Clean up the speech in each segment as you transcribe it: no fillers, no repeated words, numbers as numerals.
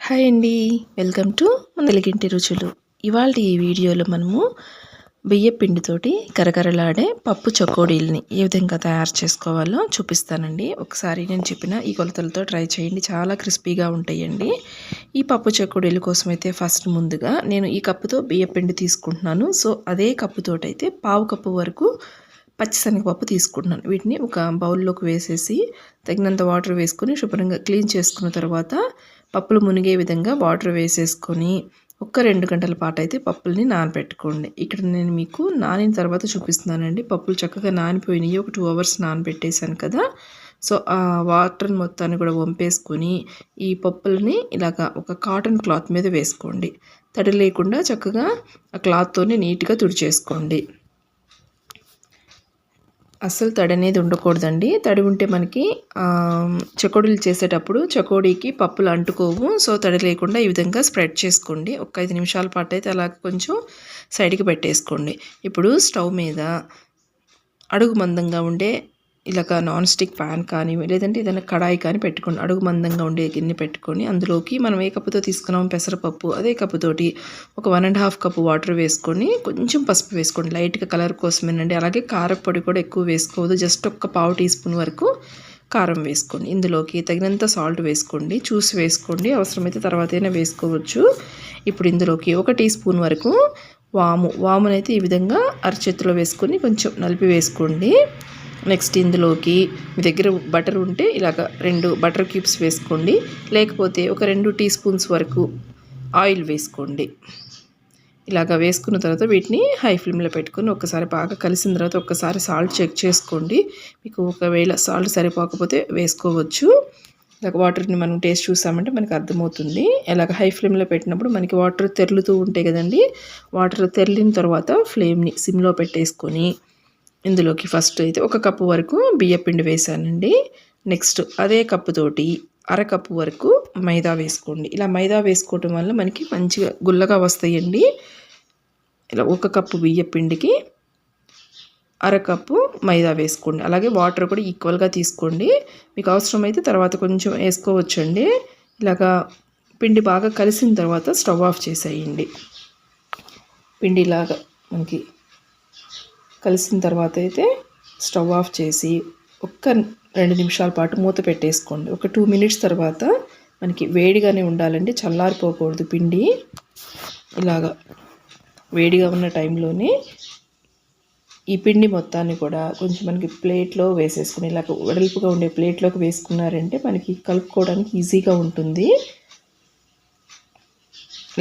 Hi అండి. Welcome to మన తెలుగింటి రుచులు. ఇవాల్టి ఈ వీడియోలో మనము బియ్యం పిండితోటి కరకరలాడే పప్పు చకోడీల్ని ఏ విధంగా తయారు చేసుకోవాలో చూపిస్తానండి. ఒకసారి నేను చెప్పిన ఈ కొలతలతో ట్రై చేయండి, చాలా క్రిస్పీగా ఉంటాయండి. ఈ పప్పు చకోడీల కోసం అయితే ఫస్ట్ ముందుగా నేను ఈ కప్పుతో బియ్యం పిండి తీసుకుంటున్నాను. సో అదే కప్పుతోటైతే పావు కప్పు వరకు పచ్చిశనగపప్పు తీసుకుంటున్నాను. వీటిని ఒక బౌల్లోకి వేసేసి తగినంత వాటర్ వేసుకొని శుభ్రంగా క్లీన్ చేసుకున్న తర్వాత పప్పులు మునిగే విధంగా వాటర్ వేసేసుకొని ఒక 2 గంటల పాటు అయితే పప్పుల్ని నానబెట్టుకోండి. ఇక్కడ నేను మీకు నానిన తర్వాత చూపిస్తున్నానండి. పప్పులు చక్కగా నానిపోయినాయి. ఒక 2 అవర్స్ నానబెట్టేశాను కదా. సో ఆ వాటర్ మొత్తాన్ని కూడా వంపేసుకొని ఈ పప్పుల్ని ఇలాగా ఒక కాటన్ క్లాత్ మీద వేసుకోండి. తడి లేకుండా చక్కగా ఆ క్లాత్తోనే నీట్గా తుడిచేసుకోండి. అస్సలు తడి అనేది ఉండకూడదండి. తడి ఉంటే మనకి చకోడీలు చేసేటప్పుడు చకోడీకి పప్పులు అంటుకోవు. సో తడి లేకుండా ఈ విధంగా స్ప్రెడ్ చేసుకోండి. ఒక 5 నిమిషాల పాటు అయితే అలా కొంచెం సైడ్కి పెట్టేసుకోండి. ఇప్పుడు స్టవ్ మీద అడుగు మందంగా ఉండే ఇలాగ నాన్ స్టిక్ ప్యాన్ కానీ లేదంటే ఏదైనా కడాయి కానీ పెట్టుకోండి. అడుగు మందంగా ఉండే గిన్నె పెట్టుకొని అందులోకి మనం ఏ కప్పుతో తీసుకున్నాం పెసరపప్పు అదే కప్పుతోటి ఒక 1.5 కప్పు వాటర్ వేసుకొని కొంచెం పసుపు వేసుకోండి, లైట్గా కలర్ కోసమేనండి. అలాగే కారపొడి కూడా ఎక్కువ వేసుకోవద్దు, జస్ట్ ఒక పావు టీ స్పూన్ వరకు కారం వేసుకోండి. ఇందులోకి తగినంత సాల్ట్ వేసుకోండి, చూసి వేసుకోండి, అవసరమైతే తర్వాత అయినా వేసుకోవచ్చు. ఇప్పుడు ఇందులోకి 1 టీ స్పూన్ వరకు వామునైతే ఈ విధంగా అరచేతిలో వేసుకొని కొంచెం నలిపి వేసుకోండి. నెక్స్ట్ ఇందులోకి మీ దగ్గర బటర్ ఉంటే ఇలాగ 2 బటర్ క్యూబ్స్ వేసుకోండి, లేకపోతే ఒక 2 టీ స్పూన్స్ వరకు ఆయిల్ వేసుకోండి. ఇలాగ వేసుకున్న తర్వాత వీటిని హై ఫ్లేమ్లో పెట్టుకొని ఒకసారి బాగా కలిసిన తర్వాత ఒకసారి సాల్ట్ చెక్ చేసుకోండి. మీకు ఒకవేళ సాల్ట్ సరిపోకపోతే వేసుకోవచ్చు. ఇలాగ వాటర్ని మనం టేస్ట్ చూసామంటే మనకు అర్థమవుతుంది. ఇలాగ హై ఫ్లేమ్లో పెట్టినప్పుడు మనకి వాటర్ తెరులుతూ ఉంటాయి కదండి. వాటర్ తెరిలిన తర్వాత ఫ్లేమ్ని సిమ్లో పెట్టేసుకొని ఇందులోకి ఫస్ట్ అయితే 1 కప్పు వరకు బియ్యపిండి వేసానండి. నెక్స్ట్ అదే కప్పుతోటి అరకప్పు వరకు మైదా వేసుకోండి. ఇలా మైదా వేసుకోవటం వల్ల మనకి మంచిగా గుల్లగా వస్తాయండి. ఇలా 1 కప్పు బియ్యపిండికి అరకప్పు మైదా వేసుకోండి. అలాగే వాటర్ కూడా ఈక్వల్గా తీసుకోండి. మీకు అవసరమైతే తర్వాత కొంచెం వేసుకోవచ్చండి. ఇలాగా పిండి బాగా కలిసిన తర్వాత స్టవ్ ఆఫ్ చేసేయండి. పిండి ఇలాగా మనకి కలిసిన తర్వాత అయితే స్టవ్ ఆఫ్ చేసి ఒక్క 2 నిమిషాల పాటు మూత పెట్టేసుకోండి. ఒక 2 మినిట్స్ తర్వాత మనకి వేడిగానే ఉండాలండి, చల్లారిపోకూడదు పిండి. ఇలాగా వేడిగా ఉన్న టైంలోనే ఈ పిండి మొత్తాన్ని కూడా కొంచెం మనకి ప్లేట్లో వేసేసుకుని ఇలాగ వెడల్పుగా ఉండే ప్లేట్లోకి వేసుకున్నారంటే మనకి కలుపుకోవడానికి ఈజీగా ఉంటుంది.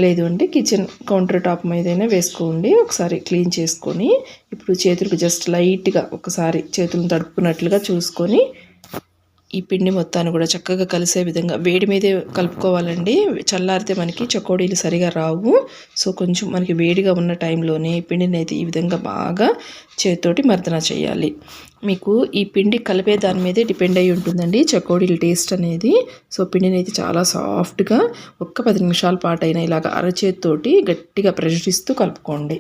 లేదు అంటే కిచెన్ కౌంటర్ టాప్ మీదైనా వేసుకోండి. ఒకసారి క్లీన్ చేసుకొని ఇప్పుడు చేతులకు జస్ట్ లైట్గా ఒకసారి చేతులను తడుపుకున్నట్లుగా చూసుకొని ఈ పిండి మొత్తాన్ని కూడా చక్కగా కలిసే విధంగా వేడి మీదే కలుపుకోవాలండి. చల్లారితే మనకి చకోడీలు సరిగా రావు. సో కొంచెం మనకి వేడిగా ఉన్న టైంలోనే పిండిని అయితే ఈ విధంగా బాగా చేతితోటి మర్దన చేయాలి. మీకు ఈ పిండి కలిపే దాని మీదే డిపెండ్ అయి ఉంటుందండి చకోడీల టేస్ట్ అనేది. సో పిండిని అయితే చాలా సాఫ్ట్గా ఒక్క 10 నిమిషాల పాటు అయినా ఇలాగ అరచేతితోటి గట్టిగా ప్రెషర్ ఇస్తూ కలుపుకోండి.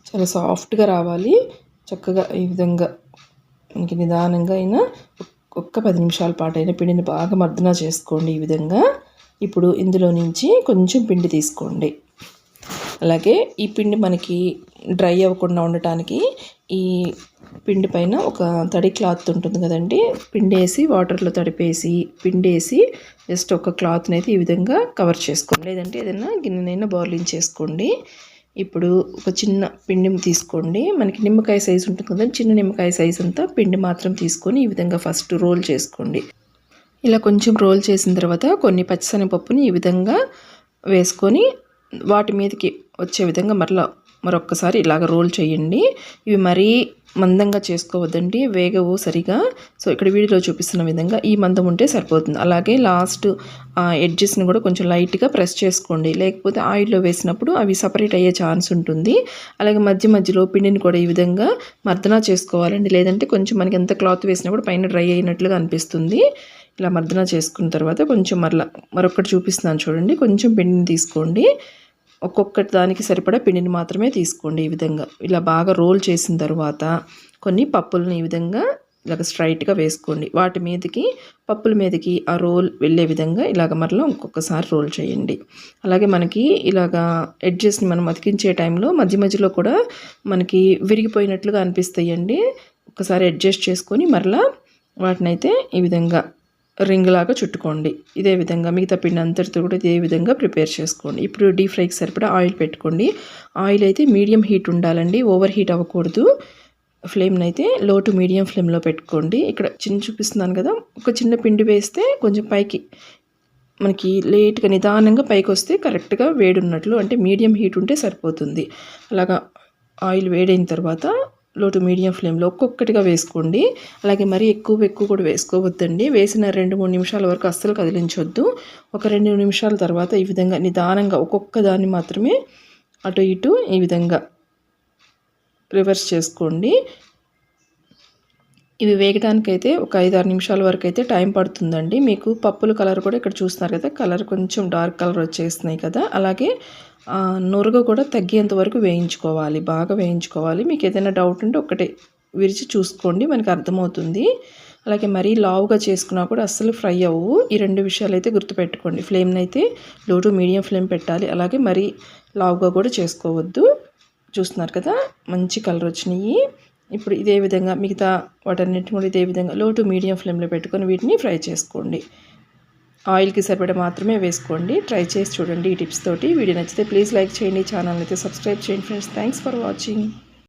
చాలా సాఫ్ట్గా రావాలి. చక్కగా ఈ విధంగా మనకి నిదానంగా అయినా ఒక్క 10 నిమిషాల పాటు అయినా పిండిని బాగా మర్దన చేసుకోండి ఈ విధంగా. ఇప్పుడు ఇందులో నుంచి కొంచెం పిండి తీసుకోండి. అలాగే ఈ పిండి మనకి డ్రై అవ్వకుండా ఉండటానికి ఈ పిండి పైన ఒక తడి క్లాత్ ఉంటుంది కదండి, పిండేసి వాటర్లో తడిపేసి పిండేసి జస్ట్ ఒక క్లాత్ని అయితే ఈ విధంగా కవర్ చేసుకోండి. లేదంటే ఏదైనా గిన్నెనైనా బోర్లించేసుకోండి. ఇప్పుడు ఒక చిన్న పిండి తీసుకోండి. మనకి నిమ్మకాయ సైజు ఉంటుంది కదా, చిన్న నిమ్మకాయ సైజు అంతా పిండి మాత్రం తీసుకొని ఈ విధంగా ఫస్ట్ రోల్ చేసుకోండి. ఇలా కొంచెం రోల్ చేసిన తర్వాత కొన్ని పచ్చిశనగపప్పుని ఈ విధంగా వేసుకొని వాటి మీదకి వచ్చే విధంగా మరొక్కసారి ఇలాగ రోల్ చేయండి. ఇవి మరీ మందంగా చేసుకోవద్దండి, వేగవు సరిగా. సో ఇక్కడ వీడియోలో చూపిస్తున్న విధంగా ఈ మందం ఉంటే సరిపోతుంది. అలాగే లాస్ట్ ఎడ్జెస్ని కూడా కొంచెం లైట్గా ప్రెస్ చేసుకోండి, లేకపోతే ఆయిల్లో వేసినప్పుడు అవి సపరేట్ అయ్యే ఛాన్స్ ఉంటుంది. అలాగే మధ్య మధ్యలో పిండిని కూడా ఈ విధంగా మర్దన చేసుకోవాలండి, లేదంటే కొంచెం మనకి ఎంత క్లాత్ వేసినప్పుడు పైన డ్రై అయినట్లుగా అనిపిస్తుంది. ఇలా మర్దన చేసుకున్న తర్వాత కొంచెం మరొకటి చూపిస్తున్నాను చూడండి. కొంచెం పిండిని తీసుకోండి, ఒక్కొక్కటి దానికి సరిపడా పిండిని మాత్రమే తీసుకోండి. ఈ విధంగా ఇలా బాగా రోల్ చేసిన తర్వాత కొన్ని పప్పులను ఈ విధంగా ఇలాగ స్ట్రైట్గా వేసుకోండి. వాటి మీదకి పప్పుల మీదకి ఆ రోల్ వెళ్ళే విధంగా ఇలాగ మరలా ఇంకొకసారి రోల్ చేయండి. అలాగే మనకి ఇలాగా ఎడ్జెస్ని మనం అతికించే టైంలో మధ్య మధ్యలో కూడా మనకి విరిగిపోయినట్లుగా అనిపిస్తాయండి. ఒకసారి అడ్జస్ట్ చేసుకొని మరలా వాటినైతే ఈ విధంగా రింగ్ లాగా చుట్టుకోండి. ఇదే విధంగా మిగతా పిండి అంతటితో కూడా ఇదే విధంగా ప్రిపేర్ చేసుకోండి. ఇప్పుడు డీప్ ఫ్రైకి సరిపడా ఆయిల్ పెట్టుకోండి. ఆయిల్ అయితే మీడియం హీట్ ఉండాలండి, ఓవర్ హీట్ అవ్వకూడదు. ఫ్లేమ్ని అయితే లో టు మీడియం ఫ్లేమ్లో పెట్టుకోండి. ఇక్కడ చిన్న చూపిస్తున్నాను కదా, ఒక చిన్న పిండి వేస్తే కొంచెం పైకి మనకి లేట్గా నిదానంగా పైకి వస్తే కరెక్ట్గా వేడున్నట్లు, అంటే మీడియం హీట్ ఉంటే సరిపోతుంది. అలాగా ఆయిల్ వేడైన తర్వాత లో టు మీడియం ఫ్లేమ్లో ఒక్కొక్కటిగా వేసుకోండి. అలాగే మరీ ఎక్కువ కూడా వేసుకోవద్దండి. వేసిన 2-3 నిమిషాల వరకు అస్సలు కదిలించొద్దు. ఒక 2 నిమిషాల తర్వాత ఈ విధంగా నిదానంగా ఒక్కొక్క దాన్ని మాత్రమే అటు ఇటు ఈ విధంగా రివర్స్ చేసుకోండి. ఇవి వేగడానికైతే ఒక 5-6 నిమిషాల వరకు అయితే టైం పడుతుందండి. మీకు పప్పుల కలర్ కూడా ఇక్కడ చూస్తున్నారు కదా, కలర్ కొంచెం డార్క్ కలర్ వచ్చేస్తున్నాయి కదా. అలాగే నురగ కూడా తగ్గేంత వరకు వేయించుకోవాలి, బాగా వేయించుకోవాలి. మీకు ఏదైనా డౌట్ ఉంటే ఒకటే విరిచి చూసుకోండి, మనకు అర్థమవుతుంది. అలాగే మరీ లావుగా చేసుకున్నా కూడా అస్సలు ఫ్రై అవ్వవు. ఈ 2 విషయాలు అయితే గుర్తుపెట్టుకోండి. ఫ్లేమ్ని అయితే లో టు మీడియం ఫ్లేమ్ పెట్టాలి. అలాగే మరీ లావుగా కూడా చేసుకోవద్దు. చూస్తున్నారు కదా, మంచి కలర్ వచ్చినాయి. ఇప్పుడు ఇదే విధంగా మిగతా వాటన్నిటిని కూడా ఇదే విధంగా లో టు మీడియం ఫ్లేమ్లో పెట్టుకొని వీటిని ఫ్రై చేసుకోండి. ఆయిల్కి సరిపడా మాత్రమే వేసుకోండి. ట్రై చేసి చూడండి ఈ టిప్స్ తోటి. వీడియో నచ్చితే ప్లీజ్ లైక్ చేయండి, ఛానల్ అయితే సబ్స్క్రైబ్ చేయండి ఫ్రెండ్స్. Thanks for watching.